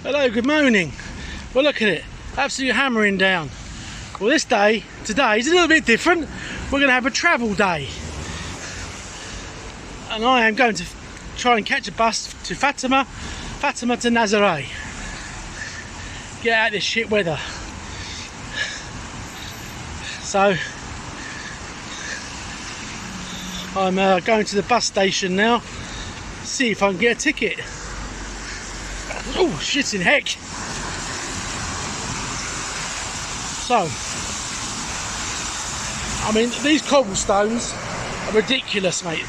Hello, good morning. Well, look at it, absolutely hammering down. Well, today is a little bit different. We're going to have a travel day. And I am going to try and catch a bus to Fatima to Nazare. Get out of this shit weather. So, I'm going to the bus station now, see if I can get a ticket. Oh, shit in heck. So, I mean, these cobblestones are ridiculous, mate.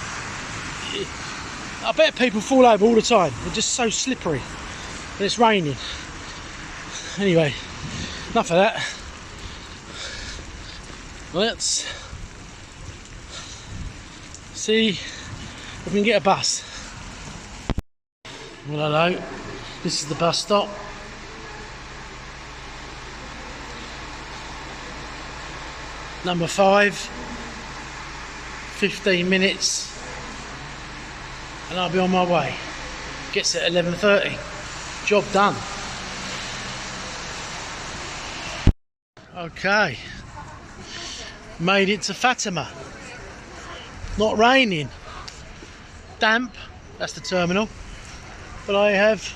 I bet people fall over all the time. They're just so slippery. And it's raining. Anyway, enough of that. Let's see if we can get a bus. Well, hello. This is the bus stop. Number 5. 15 minutes. And I'll be on my way. Gets at 11:30. Job done. Okay. Made it to Fatima. Not raining. Damp. That's the terminal. But I have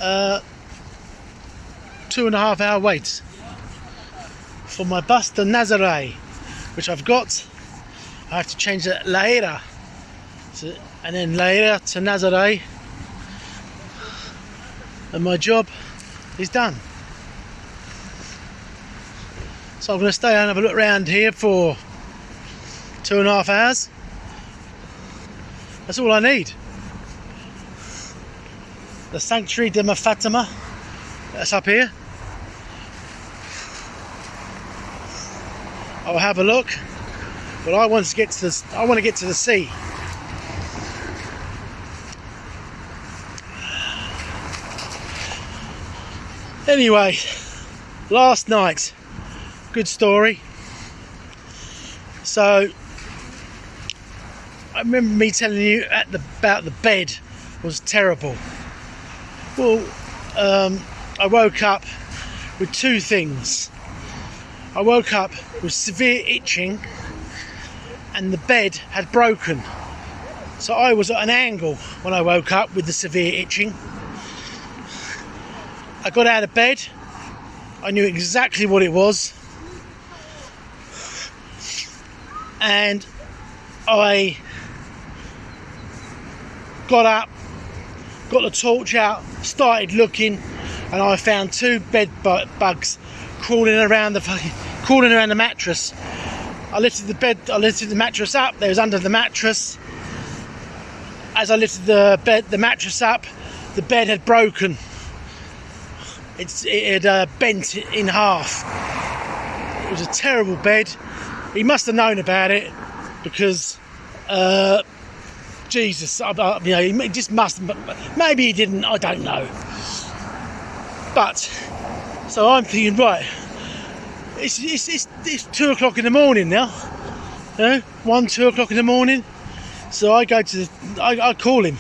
2.5 hour wait for my bus to Nazare, which I've got. I have to change that later, and then later to Nazare, and my job is done. So I'm going to stay and have a look around here for 2.5 hours. That's all I need. The Sanctuary de Fatima, that's up here. I'll have a look, but I want to get to the sea. Anyway, last night, good story. So I remember me telling you about the bed was terrible. Well, I woke up with two things. I woke up with severe itching and the bed had broken. So I was at an angle when I woke up with the severe itching. I got out of bed. I knew exactly what it was. And I got up, got the torch out, started looking, and I found 2 bed bugs crawling around the mattress. I lifted the mattress up. They was under the mattress. As I lifted the mattress up, the bed had broken. It had bent in half. It was a terrible bed. He must have known about it because Jesus, he just must. Maybe he didn't. I don't know. But so I'm thinking, right, it's 2 o'clock in the morning now. 2 o'clock in the morning. So I go to I call him.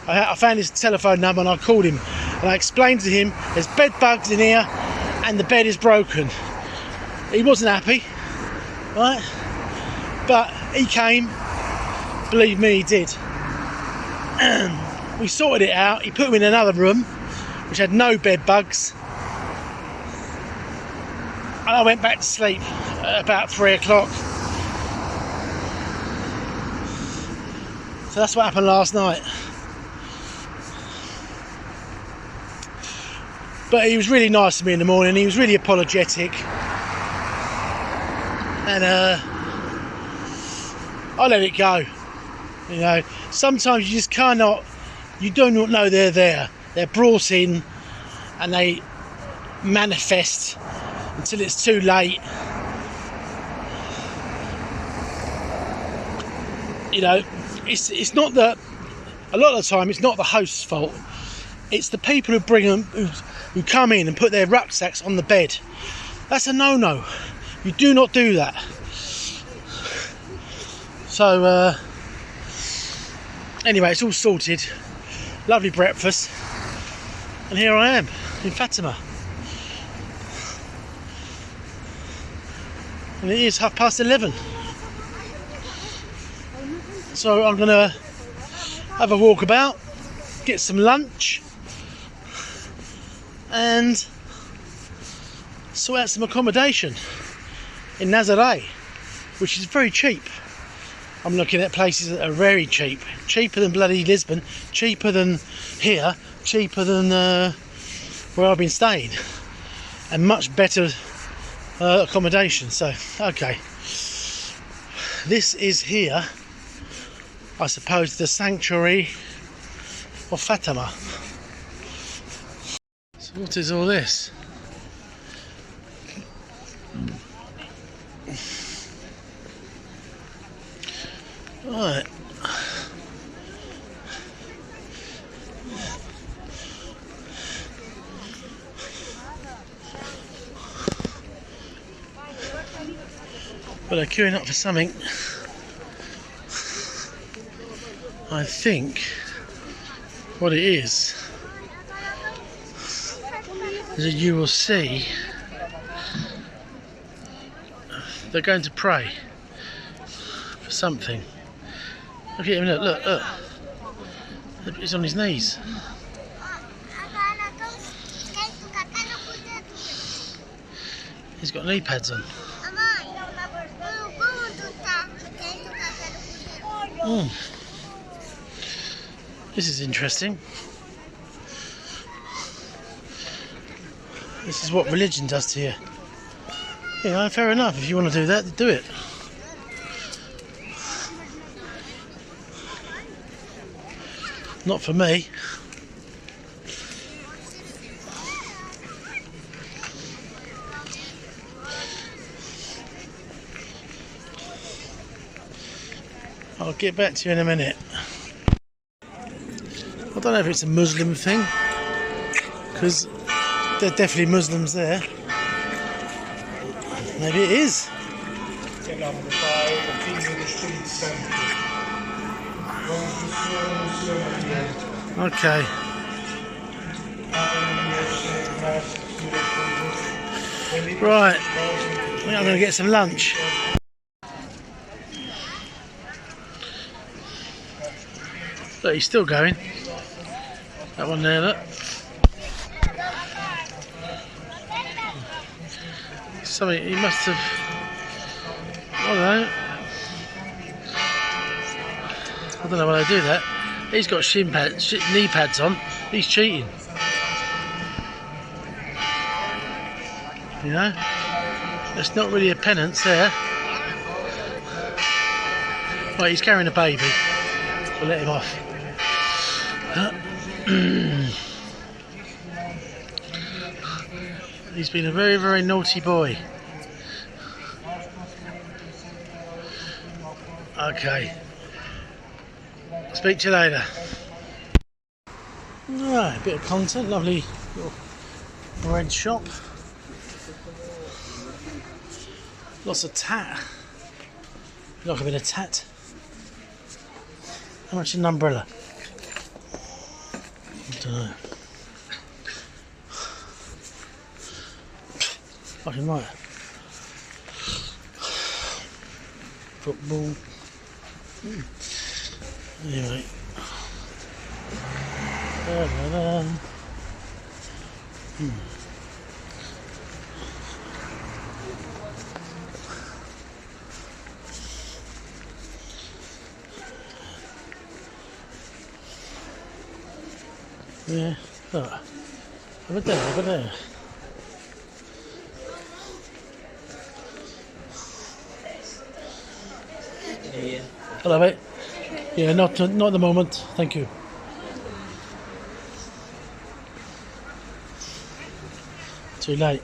I found his telephone number and I called him and I explained to him there's bed bugs in here and the bed is broken. He wasn't happy, right? But he came. Believe me, he did. We sorted it out. He put him in another room which had no bed bugs. And I went back to sleep at about 3 o'clock. So that's what happened last night. But he was really nice to me in the morning. He was really apologetic. And I let it go. You know, sometimes you just cannot, you do not know they're there. They're brought in and they manifest until it's too late. You know, it's not that, a lot of the time it's not the host's fault. It's the people who bring them, who come in and put their rucksacks on the bed. That's a no-no. You do not do that. So anyway, it's all sorted. lovely breakfast, and here I am in Fatima. And it is 11:30. So I'm going to have a walk about, get some lunch, and sort out some accommodation in Nazare, which is very cheap. I'm looking at places that are very cheap, cheaper than bloody Lisbon, cheaper than here, cheaper than where I've been staying, and much better accommodation. So, okay, this is here, I suppose, the sanctuary of Fatima. So what is all this? Right. Well, they're queuing up for something. I think what it is that you will see they're going to pray for something. Look at him, look. He's on his knees. He's got knee pads on. This is interesting. This is what religion does to you. You know, fair enough. If you want to do that, do it. Not for me. I'll get back to you in a minute. I don't know if it's a Muslim thing, because there are definitely Muslims there. Maybe it is. Okay. Right. I think I'm going to get some lunch. Look, he's still going. That one there, look. Something, he must have, I don't know why they do that. He's got knee pads on. He's cheating. You know? That's not really a penance there. Right, he's carrying a baby. We'll let him off. He's been a very, very naughty boy. Okay. Speak to you later. Alright, a bit of content, lovely little bread shop. Lots of tat. Like a bit of tat. How much is an umbrella? I don't know. Fucking right. Football. Anyway. Yeah, look. Over there. Hello, mate. Yeah, not at the moment. Thank you. Too late.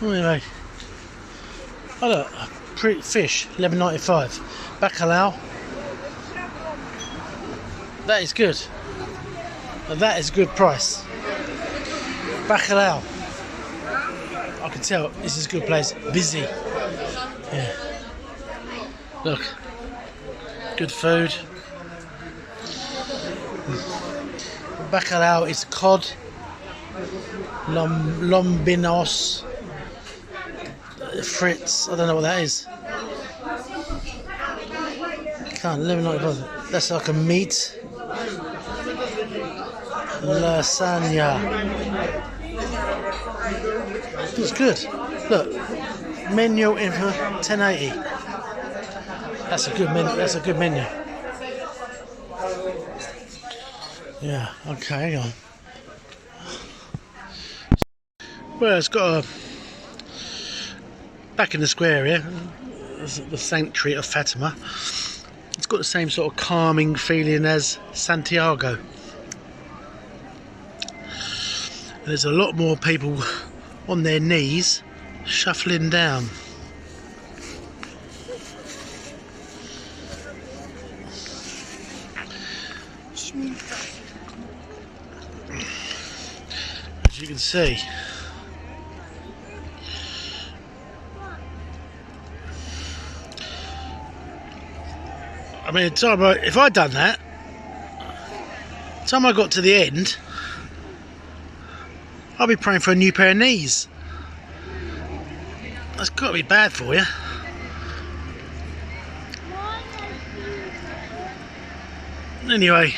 Anyway, oh look, pretty fish, $11.95. Bacalhau. That is good. That is a good price. Bacalhau. I can tell this is a good place. Busy. Yeah. Look. Good food. Bacalhau is cod. Lombinos. Fritz. I don't know what that is. Can't live like that. That's like a meat. Lasagna. It's good. Look, menu in for 10.80. That's a good menu. That's a good menu. Yeah. Okay. Hang on. Well, it's got a back in the square here. The sanctuary of Fatima. It's got the same sort of calming feeling as Santiago. And there's a lot more people on their knees shuffling down. As you can see, I mean, if I'd done that, the time I got to the end, I'll be praying for a new pair of knees. That's got to be bad for you. Anyway.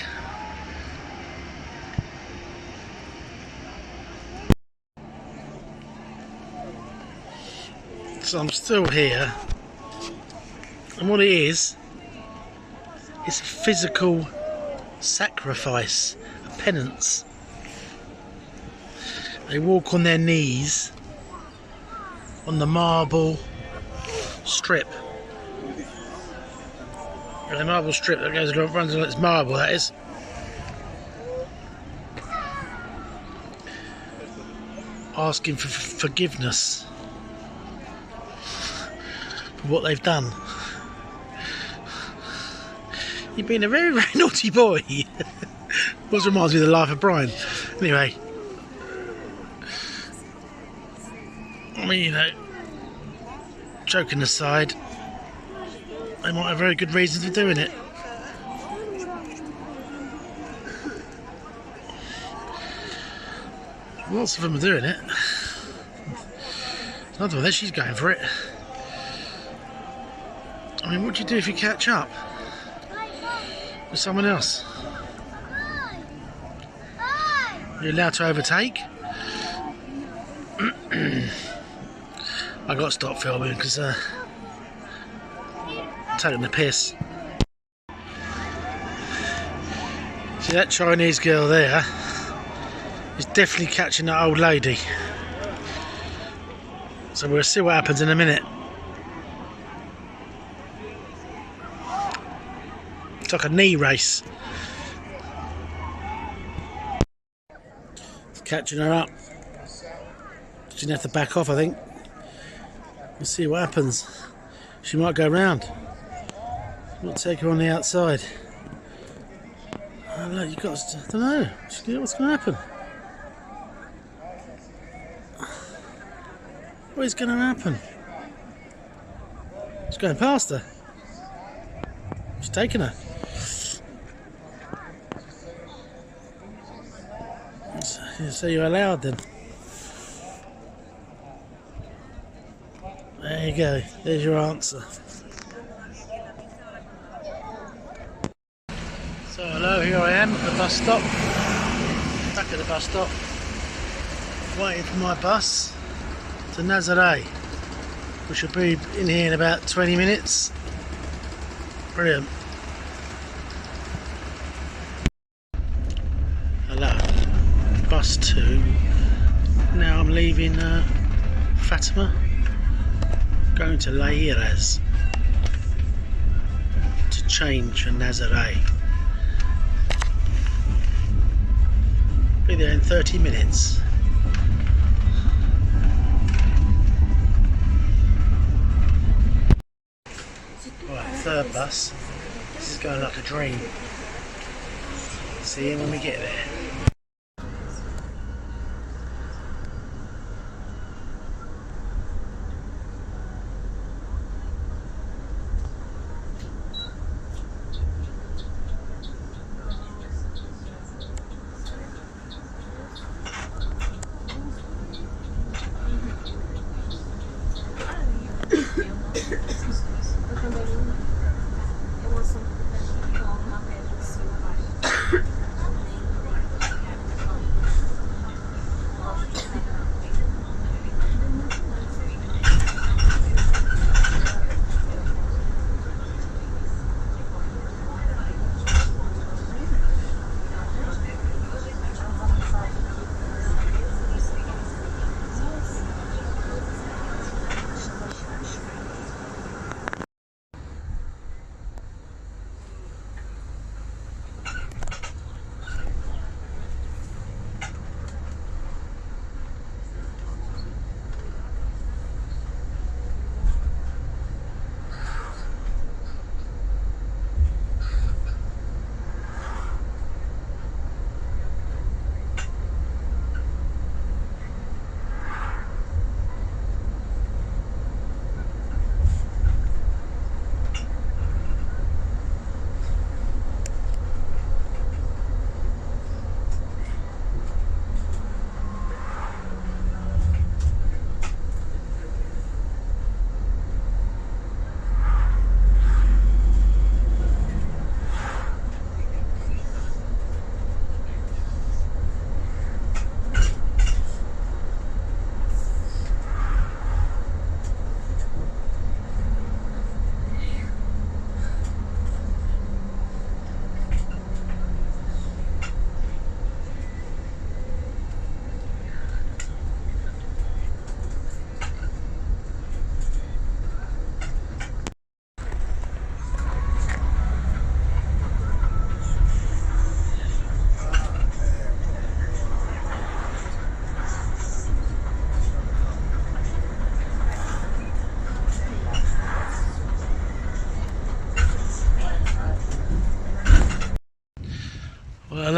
So I'm still here. And what it is, it's a physical sacrifice, a penance. They walk on their knees on the marble strip. And the marble strip that goes along, runs along, it's marble, that is. Asking for forgiveness for what they've done. You've been a very, very naughty boy. Always reminds me of the life of Brian. Anyway. I mean, you know, joking aside, they might have very good reasons for doing it. Lots of them are doing it. Another one there, she's going for it. I mean, what do you do if you catch up with someone else? You're allowed to overtake. I got to stop filming because I'm taking the piss. See, that Chinese girl there is definitely catching that old lady. So we'll see what happens in a minute. It's like a knee race. It's catching her up. She's going to have to back off, I think. We'll see what happens. She might go round. Might take her on the outside. Oh, look, you've got to, I don't know. What's going to happen? What is going to happen? She's going past her. She's taking her. So you're allowed then. There you go, there's your answer. So hello, here I am at the bus stop. Back at the bus stop. Waiting for my bus to Nazare, which will be in here in about 20 minutes. Brilliant. Hello. Bus 2. Now I'm leaving Fatima. Going to Leiras to change for Nazare. Be there in 30 minutes. Right, third bus. This is going like a dream. See you when we get there.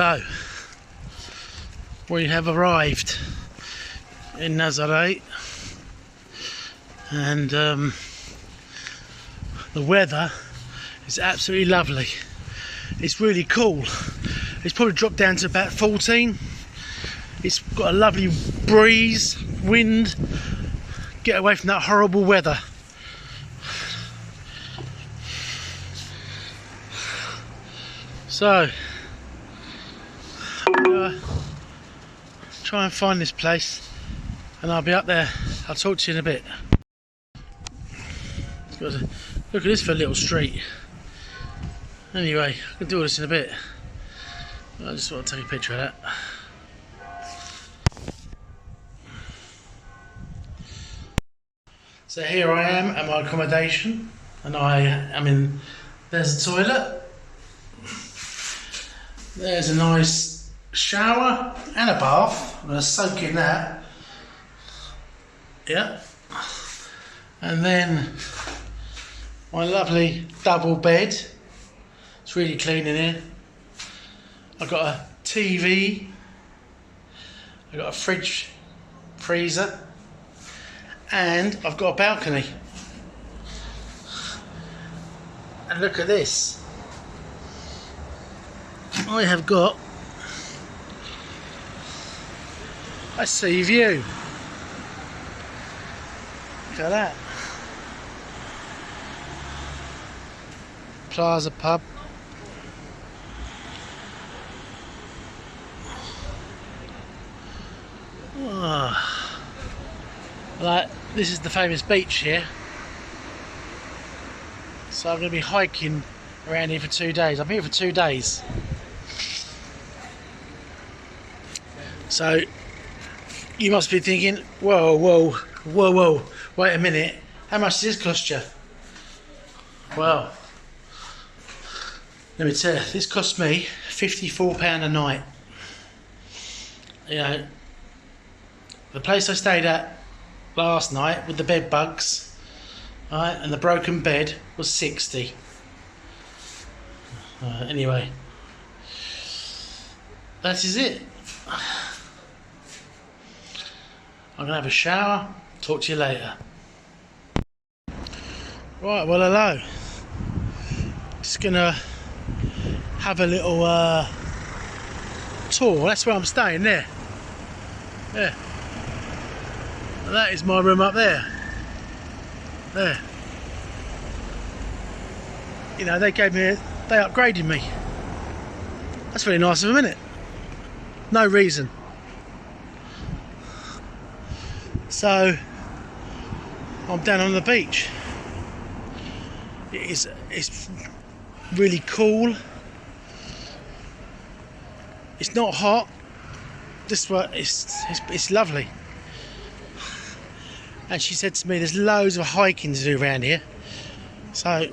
hello. We have arrived in Nazare, and the weather is absolutely lovely. It's really cool. It's probably dropped down to about 14. It's got a lovely breeze, wind. Get away from that horrible weather. So, I'm gonna try and find this place, and I'll be up there. I'll talk to you in a bit. Look at this for a little street. Anyway, I can do all this in a bit. I just want to take a picture of that. So here I am at my accommodation, and there's a toilet, there's a nice shower and a bath. I'm going to soak in that. Yeah. And then my lovely double bed. It's really clean in here. I've got a TV, I've got a fridge, freezer, and I've got a balcony. And look at this. I have got a sea view. Look at that. Plaza pub. Oh. This is the famous beach here. So I'm going to be hiking around here for 2 days. I'm here for 2 days. So you must be thinking, whoa, wait a minute. How much does this cost you? Well, let me tell you, this cost me £54 a night. You know, the place I stayed at last night with the bed bugs, right, and the broken bed was 60. Anyway, that is it. I'm gonna have a shower. Talk to you later. Right, well, hello. Just gonna have a little tour. That's where I'm staying there. Yeah. And that is my room up there. There. You know, they upgraded me. That's really nice of them, isn't it? No reason. So I'm down on the beach. It's really cool. It's not hot. It's lovely. And she said to me, there's loads of hiking to do around here. So I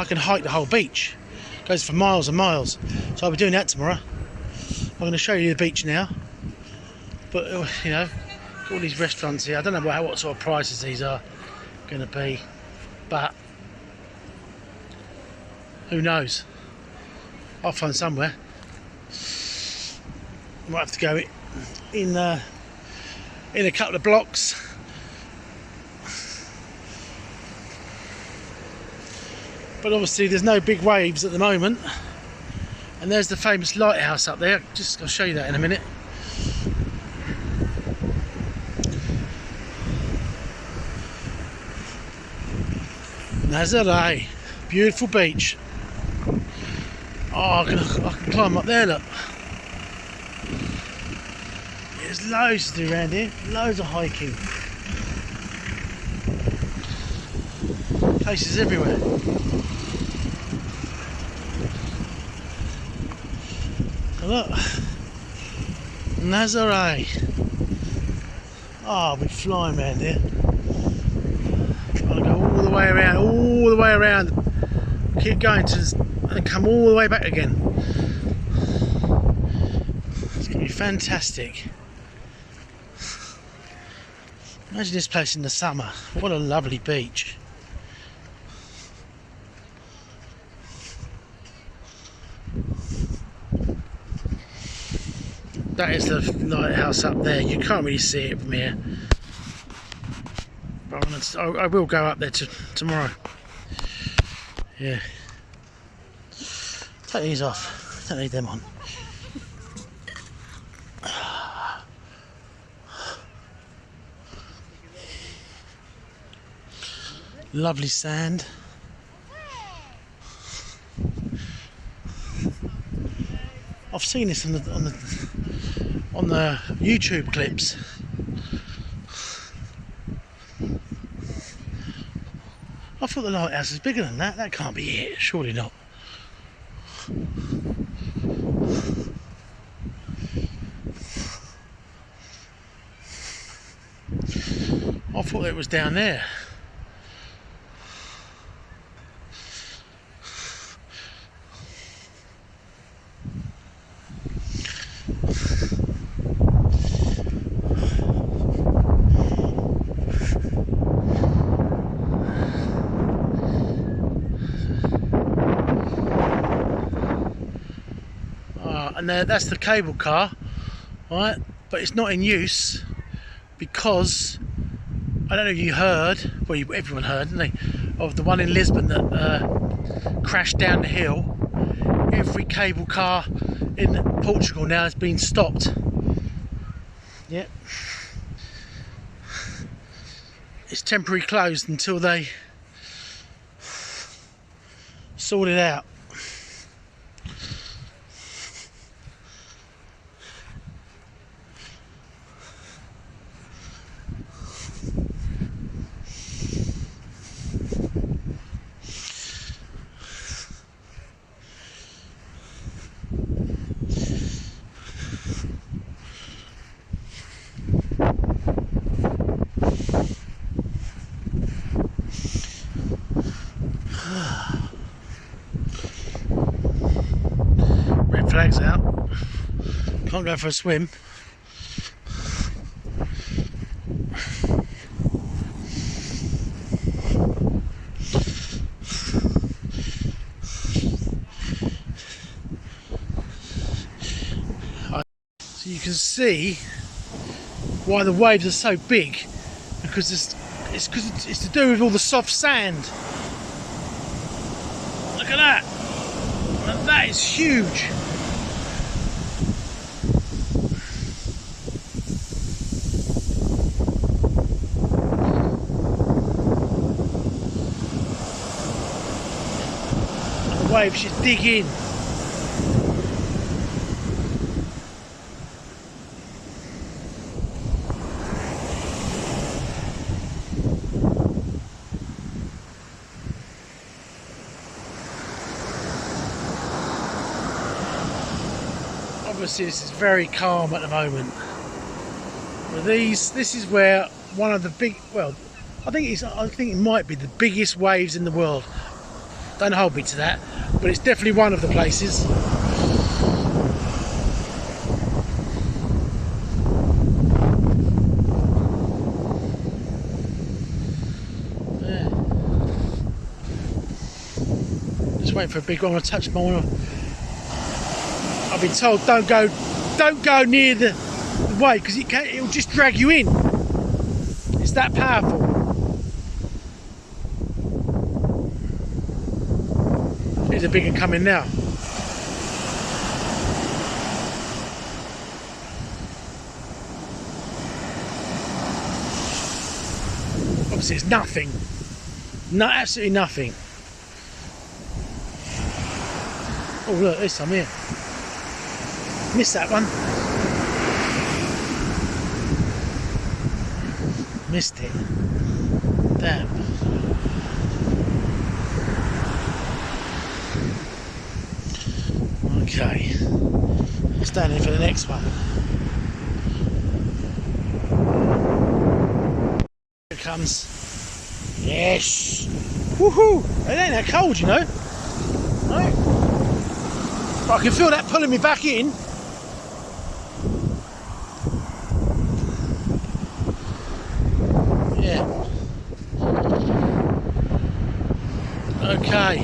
can hike the whole beach. It goes for miles and miles. So I'll be doing that tomorrow. I'm going to show you the beach now. But you know, all these restaurants here. I don't know what sort of prices these are going to be, but who knows? I'll find somewhere. I might have to go in a couple of blocks. But obviously there's no big waves at the moment. And there's the famous lighthouse up there. I'll show you that in a minute. Nazare, beautiful beach. Oh, I can climb up there, look. There's loads to do around here, loads of hiking. Places everywhere. So look, Nazare. Oh, we're flying around here. Trying to go all the way around, keep going and come all the way back again. It's going to be fantastic. Imagine this place in the summer. What a lovely beach. That is the lighthouse up there. You can't really see it from here. But I will go up there tomorrow. Yeah. Take these off. Don't need them on. Lovely sand. I've seen this on the YouTube clips. I thought the lighthouse was bigger than that. That can't be it. Surely not. I thought it was down there. And that's the cable car, right? But it's not in use because I don't know if you heard, well, everyone heard, didn't they, of the one in Lisbon that crashed down the hill. Every cable car in Portugal now has been stopped. Yep. It's temporarily closed until they sort it out. Red flag's out. Can't go for a swim. So you can see why the waves are so big, because it's to do with all the soft sand. Look at that. And that is huge. And the waves just dig in. Obviously this is very calm at the moment. But this is where one of the big, well, I think it might be the biggest waves in the world. Don't hold me to that, but it's definitely one of the places. Yeah. Just waiting for a big one to touch my one. I've been told don't go near the wave because it'll just drag you in. It's that powerful. Here's a big one coming now. Obviously it's nothing. No, absolutely nothing. Oh look, there's some here. Missed that one. Missed it. Damn. Okay. Standing for the next one. Here it comes. Yes. Woohoo! It ain't that cold, you know. No. But I can feel that pulling me back in. Okay.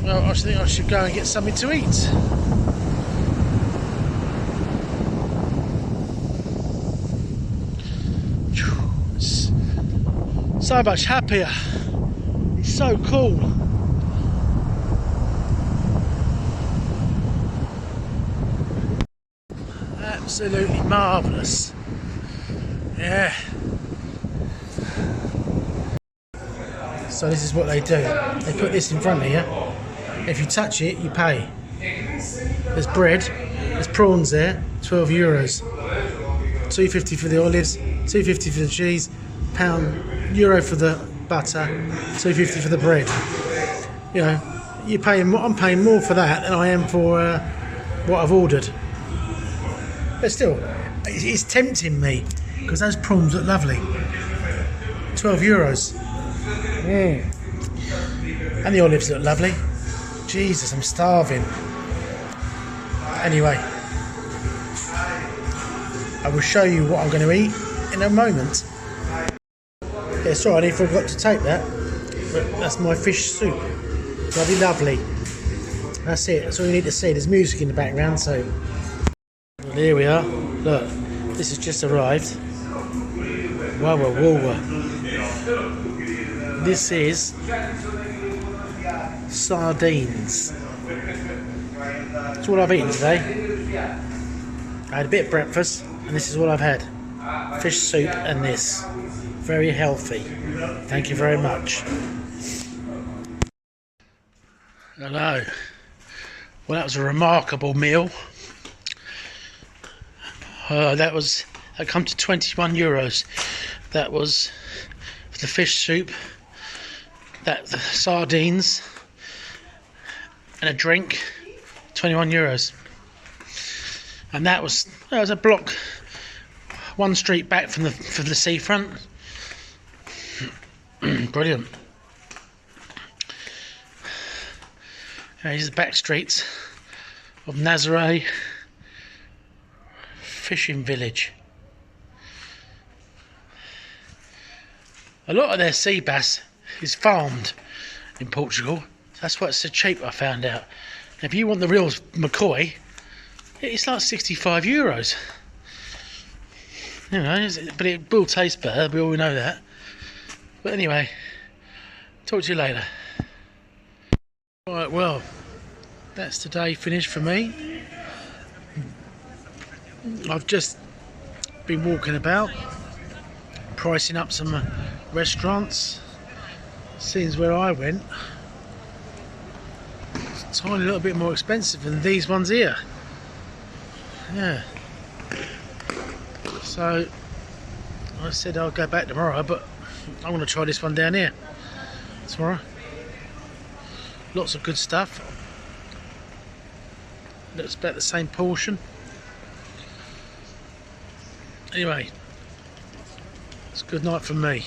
Well, I think I should go and get something to eat. It's so much happier. It's so cool. Absolutely marvellous. Yeah. So this is what they do. They put this in front of you. If you touch it, you pay. There's bread, there's prawns there, €12. £2.50 for the olives, £2.50 for the cheese, €1 for the butter, £2.50 for the bread. You know, I'm paying more for that than I am for what I've ordered. But still, it's tempting me because those prawns look lovely. €12. And the olives look lovely. Jesus, I'm starving. Anyway, I will show you what I'm going to eat in a moment. Yeah, sorry, I forgot to take that. But that's my fish soup. Bloody lovely. That's it. That's all you need to see. There's music in the background, so... Well, here we are. Look, this has just arrived. Whoa, whoa, whoa, whoa. This is sardines. That's what I've eaten today. I had a bit of breakfast, and this is what I've had. Fish soup and this. Very healthy. Thank you very much. Hello. Well, that was a remarkable meal. That come to €21. That was for the fish soup, the sardines, and a drink, €21. And that was a block, one street back from the seafront. Brilliant. These are the back streets of Nazare fishing village. A lot of their sea bass is farmed in Portugal. That's why it's so cheap, I found out. If you want the real McCoy, it's like €65. You know, but it will taste better, we all know that. But anyway, talk to you later. Right, well, that's today finished for me. I've just been walking about, pricing up some restaurants. Seeing where I went, it's a tiny little bit more expensive than these ones here. Yeah. So I said I'll go back tomorrow, but I want to try this one down here tomorrow. Lots of good stuff. Looks about the same portion. Anyway, it's a good night for me.